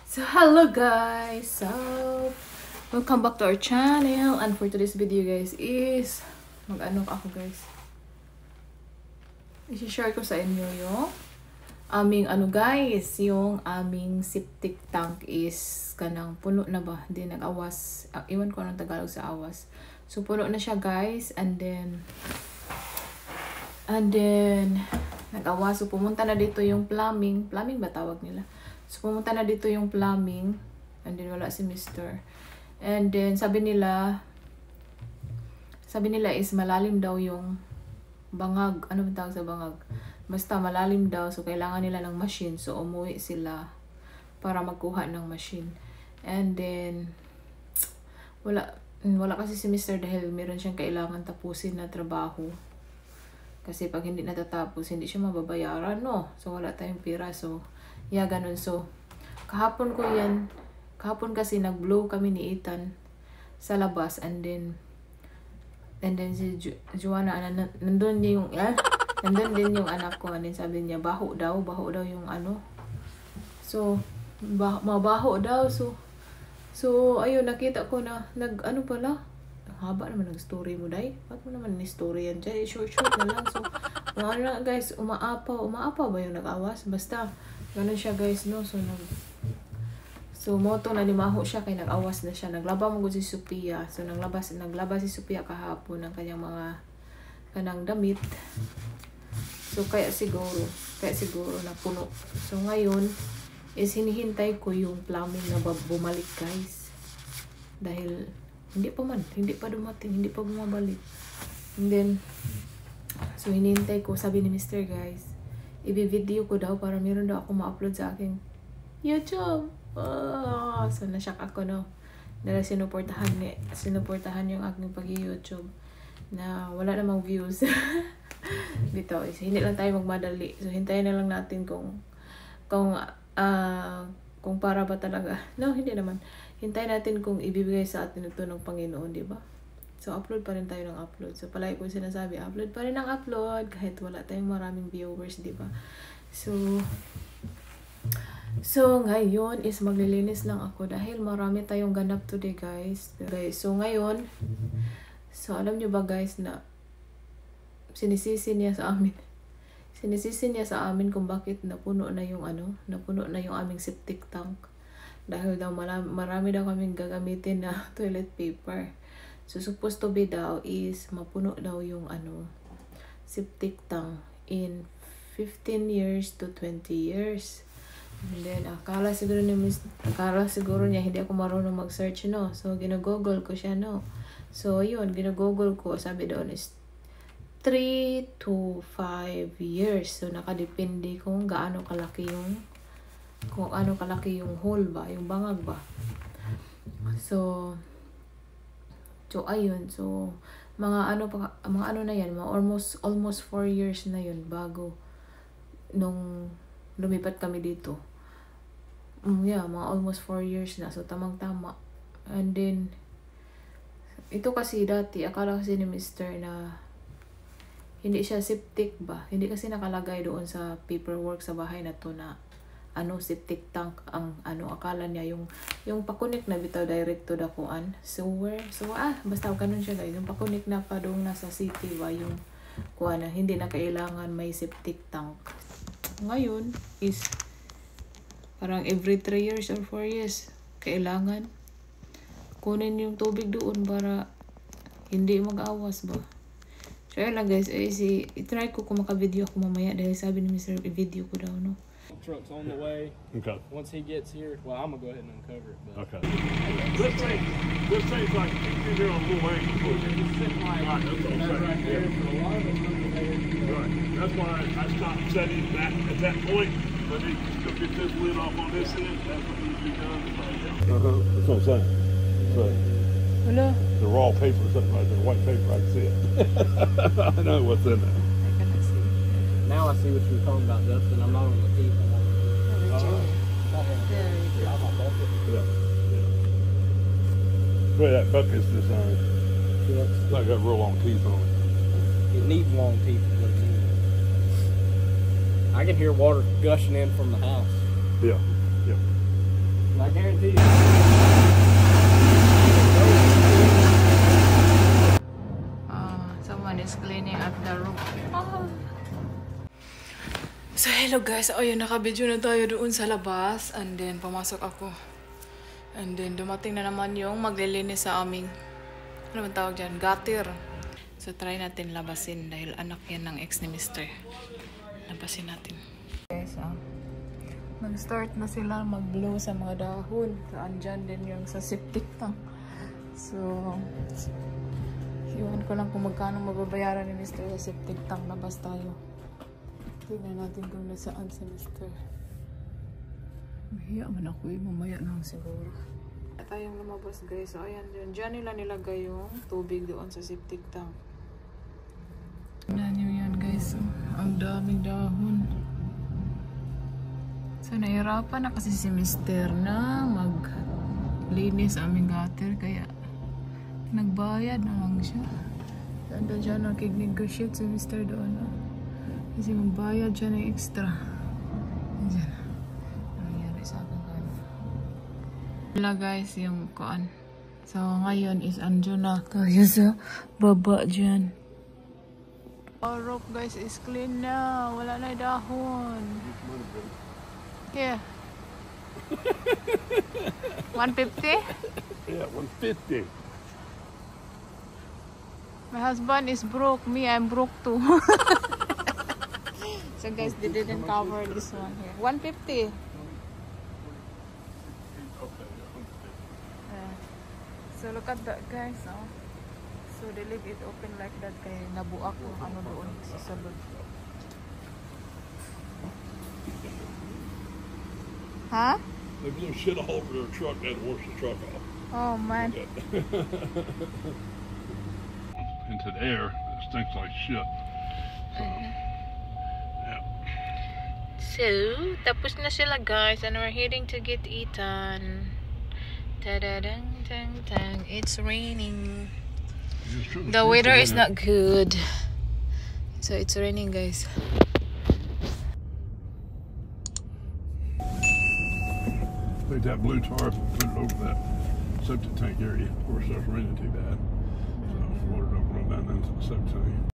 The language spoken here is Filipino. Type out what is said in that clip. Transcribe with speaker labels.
Speaker 1: So hello guys, so welcome back to our channel, and for today's video guys is mag-ano ako guys, i-share ko sa inyo yung aming guys, yung aming septic tank is kanang puno na ba, hindi nag-awas, iwan ko anong Tagalog sa awas. So puno na siya guys, and then nag-awas. So pumunta na dito yung plumbing ba tawag nila. So, pumunta na dito yung plumbing. And then, wala si Mr. And then, sabi nila is malalim daw yung bangag. Ano ba tawag sa bangag? Basta malalim daw. So, kailangan nila ng machine. So, umuwi sila para magkuha ng machine. And then, wala kasi si Mr. dahil meron siyang kailangan tapusin na trabaho. Kasi pag hindi natatapos, hindi siya mababayaran, no? So, wala tayong pira. So, yeah, ganun. So, kahapon kasi nag-blow kami ni Ethan sa labas, and then si Joanna, nandun din yung anak ko, and then sabi niya, baho daw yung so, mabaho daw, so, ayun, nakita ko na, pala, haba naman ng story mo, day. Ba't mo naman ni-story yan dyan? Short na lang. So, na guys, umaapaw ba yung nag-awas? Basta, ganun siya guys, no? So, moto na limaho siya, kay nag-awas na siya. Naglaba mo si Sophia. So, naglaba si Sophia kahapon ng kanyang mga kanang damit. So, kaya siguro na puno. So, ngayon, is hinihintay ko yung plumbing na bumalik guys. Dahil, hindi pa dumating, hindi pa bumabalik. And then, so hinihintay ko, sabi ni Mr. guys, i-video ko daw para meron daw ako ma-upload sa aking YouTube. So nashock ako, no? Dahil sinuportahan yung aking pag-YouTube na wala namang views. Dito, hindi lang tayo magmadali. So hintayin na lang natin kung para ba talaga. No, hindi naman. Hintayin natin kung ibibigay sa atin ito ng Panginoon, di ba? So, upload pa rin tayo ng upload. So, palagi ko sinasabi, upload pa rin ng upload kahit wala tayong maraming viewers, di ba? So, ngayon is maglilinis lang ako dahil marami tayong ganap today, guys. So, ngayon, alam nyo ba, guys, na sinisisi niya sa amin kung bakit napuno na yung aming septic tank. Dahil daw marami daw kaming gagamitin na toilet paper. So, supposed to be daw is mapuno daw yung septic tank in 15 years to 20 years. And then, akala siguro niya hindi ako marunong mag-search, no? So, ginagoogle ko siya, no? So, yun, ginagoogle ko. Sabi doon is 3 to 5 years. So, nakadepende kung gaano kalaki yung hole ba, yung bangag ba. So ayun. So, mga na yan, mga almost 4 years na yun bago nung lumipat kami dito. Yeah, mga almost 4 years na. So, tamang-tama. And then, ito kasi dati, akala kasi ni Mr. na hindi siya septic ba. Hindi kasi nakalagay doon sa paperwork sa bahay na to na septic tank ang akala niya yung pakunik na bitaw direct to the sewer. So basta ganun siya guys, yung pakunik na pa doon nasa city ba yung hindi na kailangan may septic tank. Ngayon is parang every 3 years or 4 years kailangan kunin yung tubig doon para hindi mag-awas ba. So yun lang guys, i-try ko kung maka-video ako mamaya dahil sabi ni Mr. i-video ko daw, no?
Speaker 2: Truck's on the way.
Speaker 3: Okay.
Speaker 2: Once he gets here, well, I'm gonna go ahead and uncover it. But
Speaker 3: Okay. This thing's like you there on a little angle.
Speaker 2: it's sitting like
Speaker 3: Right, that's what I'm
Speaker 2: that
Speaker 3: saying.
Speaker 2: right there.
Speaker 3: Yeah.
Speaker 2: But a lot of them under there.
Speaker 3: Right. That's why I stopped setting that at that point. But then you go get this lid off on this end. That's what needs to be done. That's what I'm saying. So
Speaker 1: Wala.
Speaker 3: the raw paper is sitting right there, white paper. I can see it. I know what's in there.
Speaker 1: I cannot see.
Speaker 2: Now I see what you were talking about, Dustin. I'm not on the teeth.
Speaker 3: Yeah. The way that bucket's designed, it's not got real long teeth on it.
Speaker 2: It needs long teeth. Is what it needs. I can hear water gushing in from the house.
Speaker 3: Yeah. Yeah.
Speaker 2: I guarantee you.
Speaker 1: Someone is cleaning up the room. So hello guys, ayun, naka-video na tayo doon sa labas. And then pumasok ako. And then dumating na naman yung maglilinis sa aming, ano man tawag dyan, gutter. So try natin labasin dahil anak yan ng ex ni Mr. Labasin natin. Guys, nag-start na sila mag-blow sa mga dahon. So andyan din yung sa septic tank. So iwan ko lang kung magkano mababayaran ni Mr. sa septic tank. Labas tayo. Tingnan natin kung nasaan si Mr. Mahiya man ako mamaya lang siguro. Tayong lumabas guys. So ayan yun. Diyan nila nilagay yung tubig doon sa septic tank. Tingnan nyo yan guys. Ang daming dahon. So nahirapan na kasi si Mr. na maglinis sa aming gutter. Kaya nagbayad na lang siya. Andun siya nakig-negotiate si Mr. doon. Kasi magbayad siya ng extra. Diyan. Nangyari sa akin kano. Wala guys yung kuan. So ngayon is andun na kaya sa baba dyan. Our rope guys is clean na. Wala na dahon. Here. 150?
Speaker 3: Yeah, 150.
Speaker 1: My husband is broke. Me, I'm broke too. So guys, they didn't cover this one here. 150. So look at that guys. Oh. So they leave it open like that. Kaya nabuak yung ano doon sa salon. Huh?
Speaker 3: They blew shit all over their truck and washed the truck off.
Speaker 1: Oh man.
Speaker 3: Into the air, it stinks like shit. So, yeah.
Speaker 1: So, tapos na sila guys and we're heading to get eaten. Ta-da-dang, dang, dang. It's raining. The weather is not good. So, it's raining guys.
Speaker 3: Take that blue tarp and put it over that septic tank area. Of course, that's raining too bad. So, water don't run down into the septic tank.